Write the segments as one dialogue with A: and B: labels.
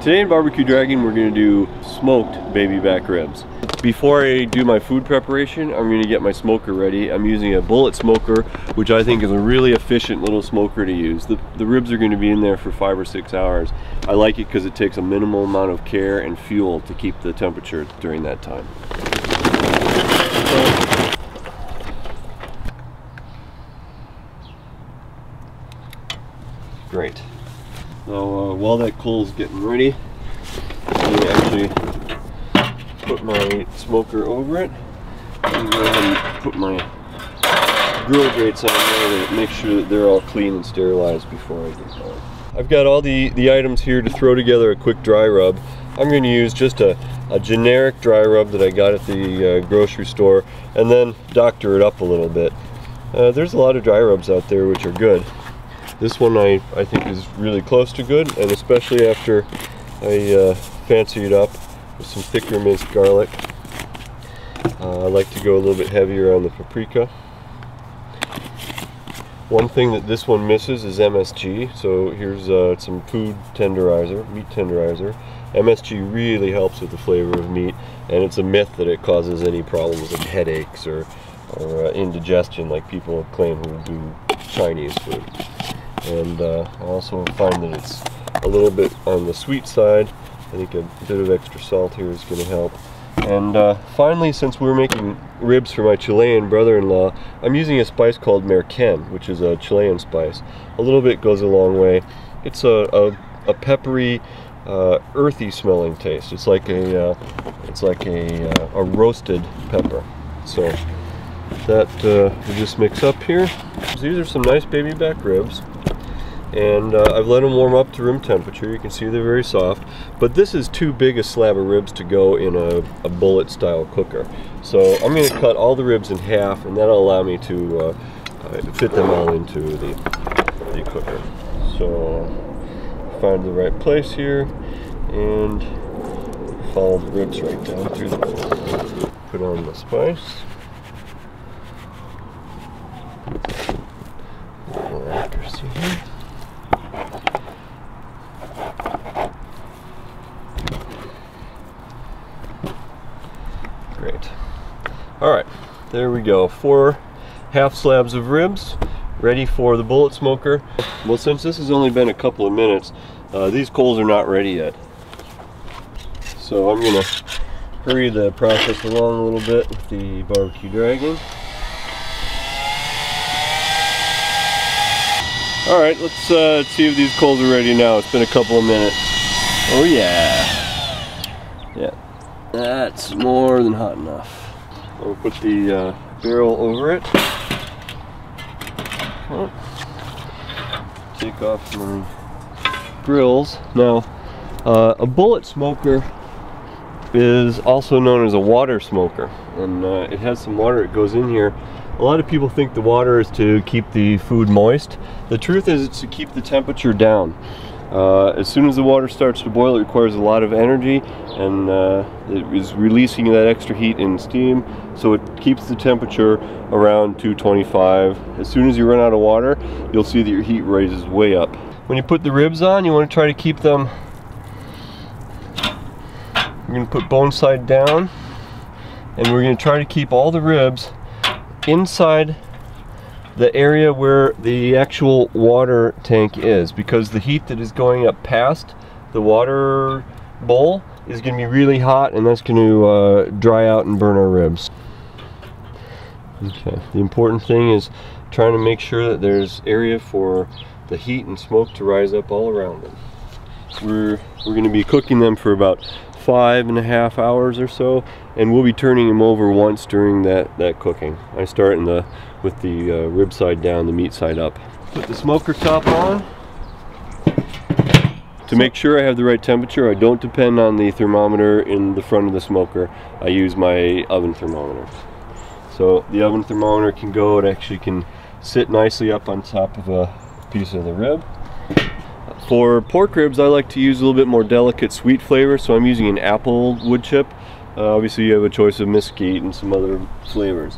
A: Today in BBQ Dragon we're going to do smoked baby back ribs. Before I do my food preparation, I'm going to get my smoker ready. I'm using a bullet smoker, which I think is a really efficient little smoker to use. The ribs are going to be in there for 5 or 6 hours. I like it because it takes a minimal amount of care and fuel to keep the temperature during that time. Great. Now while that coal's getting ready, I'm going to actually put my smoker over it and go ahead and put my grill grates on there to make sure that they're all clean and sterilized before I get going. I've got all the items here to throw together a quick dry rub. I'm going to use just a generic dry rub that I got at the grocery store and then doctor it up a little bit. There's a lot of dry rubs out there which are good. This one I think is really close to good, and especially after I fancy it up with some thicker minced garlic. I like to go a little bit heavier on the paprika. One thing that this one misses is MSG, so here's some food tenderizer, meat tenderizer. MSG really helps with the flavor of meat, and it's a myth that it causes any problems like headaches or indigestion like people claim who do Chinese food. And I also find that it's a little bit on the sweet side. I think a bit of extra salt here is going to help. And finally, since we're making ribs for my Chilean brother-in-law, I'm using a spice called merquén, which is a Chilean spice. A little bit goes a long way. It's a peppery, earthy smelling taste. It's like a roasted pepper. So that we just mix up here. So these are some nice baby back ribs. And I've let them warm up to room temperature. You can see they're very soft, but this is too big a slab of ribs to go in a bullet style cooker. So I'm going to cut all the ribs in half, and that'll allow me to fit them all into the cooker. So find the right place here and follow the ribs right down through the bowl. Put on the spice. A little accuracy here. Great. Alright, there we go. 4 half slabs of ribs ready for the bullet smoker. Well, since this has only been a couple of minutes, these coals are not ready yet. So I'm going to hurry the process along a little bit with the BBQ Dragon. Alright, let's see if these coals are ready now. It's been a couple of minutes. Oh yeah. Yeah. That's more than hot enough. I'll put the barrel over it. Oh. Take off my grills. Now, a bullet smoker is also known as a water smoker, and it has some water that goes in here. A lot of people think the water is to keep the food moist. The truth is it's to keep the temperature down. As soon as the water starts to boil, it requires a lot of energy, and it is releasing that extra heat in steam, so it keeps the temperature around 225. As soon as you run out of water, you'll see that your heat rises way up. When you put the ribs on, you want to try to keep them, we're going to put bone side down, and we're going to try to keep all the ribs inside the area where the actual water tank is, because the heat that is going up past the water bowl is going to be really hot, and that's going to dry out and burn our ribs. Okay, the important thing is trying to make sure that there's area for the heat and smoke to rise up all around them. We're going to be cooking them for about 5.5 hours or so, and we'll be turning them over once during that cooking. I start with the rib side down, the meat side up. Put the smoker top on. To make sure I have the right temperature, I don't depend on the thermometer in the front of the smoker. I use my oven thermometer. So the oven thermometer can go, it actually can sit nicely up on top of a piece of the rib. For pork ribs, I like to use a little bit more delicate sweet flavor, so I'm using an apple wood chip. Obviously you have a choice of mesquite and some other flavors.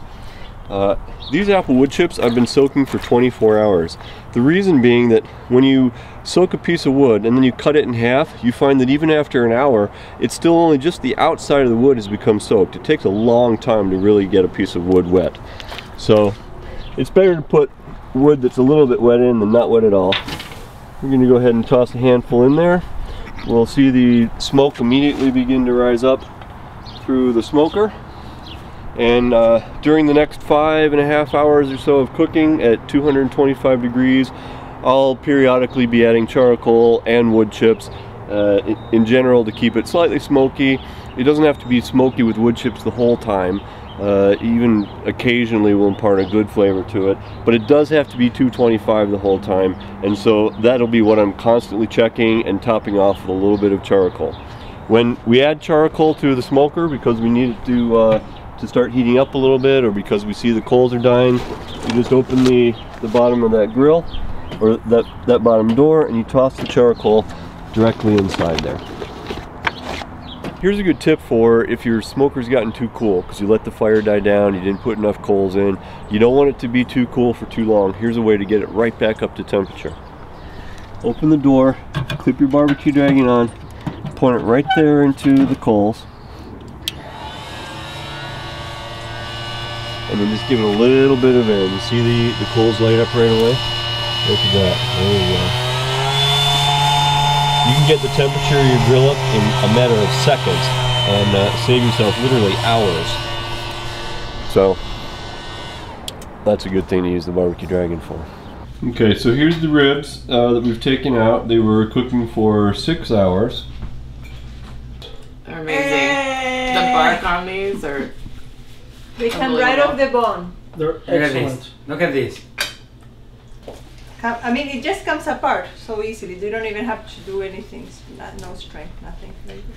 A: These apple wood chips I've been soaking for 24 hours. The reason being that when you soak a piece of wood and then you cut it in half, you find that even after an hour, it's still only just the outside of the wood has become soaked. It takes a long time to really get a piece of wood wet. So it's better to put wood that's a little bit wet in than not wet at all. We're going to go ahead and toss a handful in there. We'll see the smoke immediately begin to rise up through the smoker. And during the next 5.5 hours or so of cooking at 225 degrees, I'll periodically be adding charcoal and wood chips in general to keep it slightly smoky. It doesn't have to be smoky with wood chips the whole time. Even occasionally will impart a good flavor to it, but it does have to be 225 the whole time, and so that'll be what I'm constantly checking and topping off with a little bit of charcoal. When we add charcoal to the smoker, because we need it to start heating up a little bit, or because we see the coals are dying, you just open the bottom of that grill, or that bottom door, and you toss the charcoal directly inside there. Here's a good tip for if your smoker's gotten too cool, because you let the fire die down, you didn't put enough coals in, you don't want it to be too cool for too long. Here's a way to get it right back up to temperature. Open the door, clip your BBQ Dragon on, point it right there into the coals, and then just give it a little bit of air. You see the coals light up right away? Look at that. There you go. You can get the temperature of your grill up in a matter of seconds and save yourself literally hours. So that's a good thing to use the BBQ Dragon for. Okay, so here's the ribs that we've taken out. They were cooking for 6 hours.
B: They're amazing. The bark on these are...
C: They come right off the bone.
D: They're excellent.
E: Look at this.
C: I mean, it just comes apart so easily. You don't even have to do anything. No strength, nothing like this.